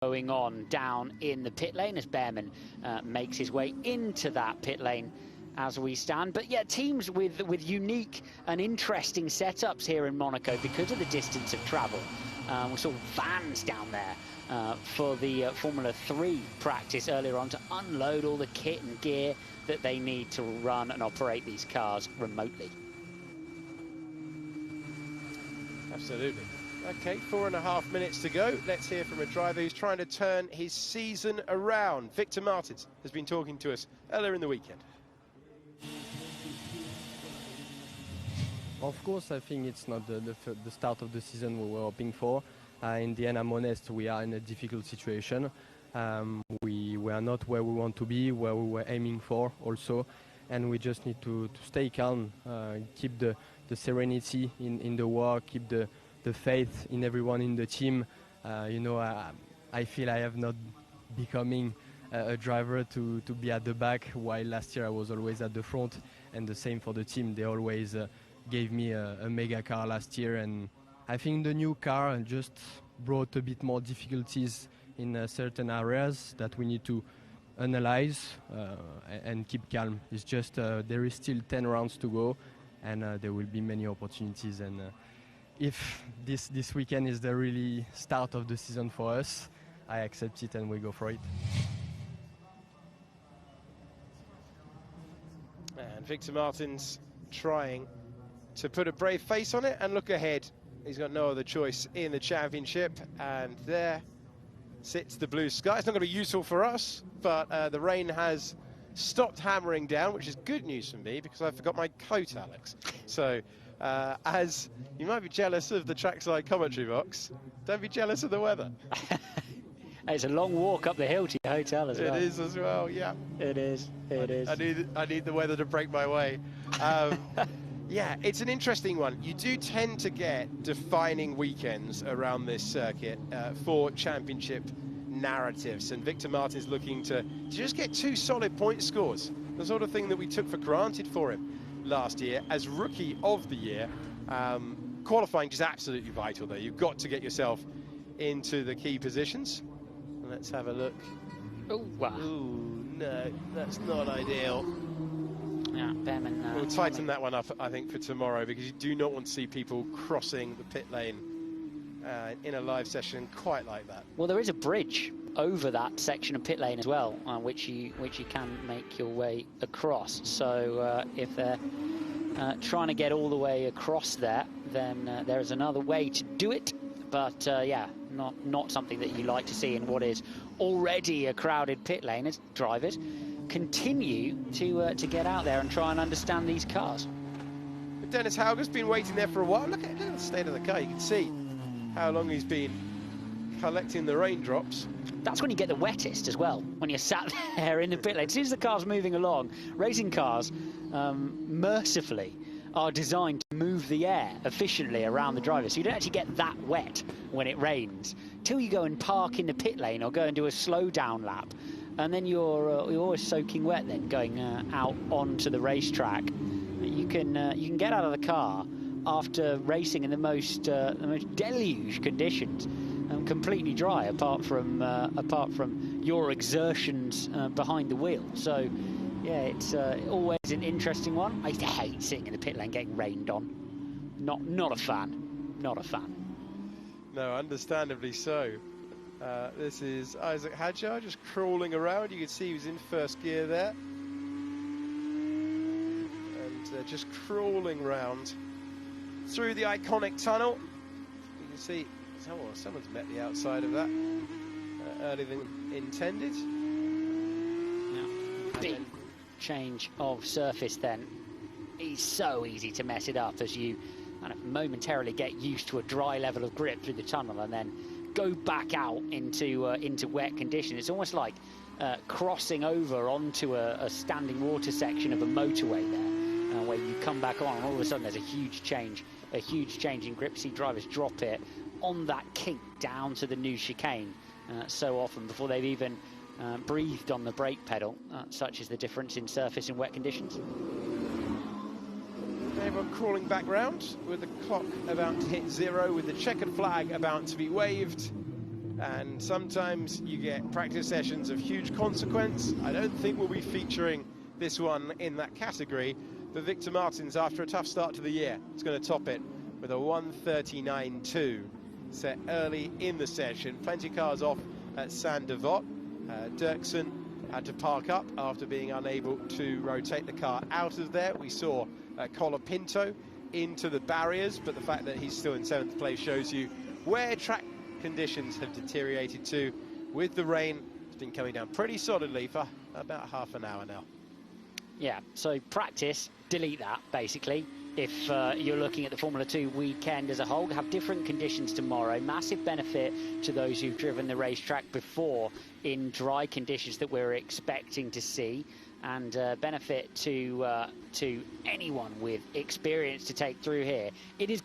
going on down in the pit lane as Behrman makes his way into that pit lane as we stand. But yeah, teams with unique and interesting setups here in Monaco because of the distance of travel. We saw vans down there for the Formula 3 practice earlier on to unload all the kit and gear that they need to run and operate these cars remotely. Absolutely. Okay, 4.5 minutes to go. Let's hear from a driver who's trying to turn his season around. Victor Martins has been talking to us earlier in the weekend. Of course, I think it's not the start of the season we were hoping for. In the end, I'm honest, we are in a difficult situation. We are not where we want to be, where we were aiming for also. And we just need to stay calm, keep the serenity in the work, keep the faith in everyone in the team. I feel I have not becoming a driver to be at the back, while last year I was always at the front. And the same for the team. They always gave me a mega car last year, and I think the new car just brought a bit more difficulties in certain areas that we need to analyze and keep calm. It's just there is still 10 rounds to go, and there will be many opportunities. And if this weekend is the really start of the season for us, I accept it and we go for it. And Victor Martins trying to put a brave face on it and look ahead. He's got no other choice in the championship, and there sits the blue sky. It's not going to be useful for us, but the rain has stopped hammering down, which is good news for me because I forgot my coat, Alex. So as you might be jealous of the trackside commentary box, don't be jealous of the weather. It's a long walk up the hill to your hotel as well. It is as well, yeah. It is, it is. I need the weather to break my way. Yeah, it's an interesting one. You do tend to get defining weekends around this circuit for championship narratives, and Victor Martins looking to just get 2 solid point scores, the sort of thing that we took for granted for him last year as rookie of the year. Qualifying is absolutely vital, though. You've got to get yourself into the key positions. Let's have a look. Oh, wow. Ooh, no, that's not ideal. Yeah, Behrman, we'll tighten that one up, I think, for tomorrow, because you do not want to see people crossing the pit lane in a live session quite like that. Well, there is a bridge over that section of pit lane as well, which you can make your way across. So if they're trying to get all the way across there, then there is another way to do it. But yeah, not something that you like to see in what is already a crowded pit lane as drivers continue to get out there and try and understand these cars. But Dennis Hauger's been waiting there for a while. Look at the state of the car. You can see how long he's been collecting the raindrops. That's when you get the wettest as well, when you're sat there in the pit lane. As soon as the car's moving along, racing cars mercifully are designed to move the air efficiently around the driver, so you don't actually get that wet when it rains till you go and park in the pit lane or go and do a slow down lap, and then you're always soaking wet then going out onto the racetrack. You can get out of the car after racing in the most deluge conditions, completely dry apart from your exertions behind the wheel. So yeah, it's always an interesting one. I used to hate sitting in the pit lane getting rained on. Not a fan. Not a fan. No, understandably so. This is Isaac Hadjar just crawling around. You can see he was in first gear there. And just crawling round through the iconic tunnel. You can see someone's met the outside of that earlier than intended. Yeah. Big change of surface then. It's so easy to mess it up as you kind of momentarily get used to a dry level of grip through the tunnel and then go back out into wet conditions. It's almost like crossing over onto a standing water section of a motorway there, where you come back on and all of a sudden there's a huge change in grip. See drivers drop it on that kink down to the new chicane so often before they've even breathed on the brake pedal. Such is the difference in surface and wet conditions. Everyone crawling back round with the clock about to hit 0, with the checkered flag about to be waved. and sometimes you get practice sessions of huge consequence. I don't think we'll be featuring this one in that category, but Victor Martins, after a tough start to the year, is going to top it with a 1:39.2 set early in the session. Plenty of cars off at Saint-Devote. Dirksen had to park up after being unable to rotate the car out of there. We saw Colapinto into the barriers, but the fact that he's still in 7th place shows you where track conditions have deteriorated to. With the rain, it's been coming down pretty solidly for about half an hour now. Yeah, so practice, delete that, basically. If you're looking at the Formula 2 weekend as a whole, have different conditions tomorrow. Massive benefit to those who've driven the racetrack before in dry conditions that we're expecting to see, and benefit to anyone with experience to take through here. It is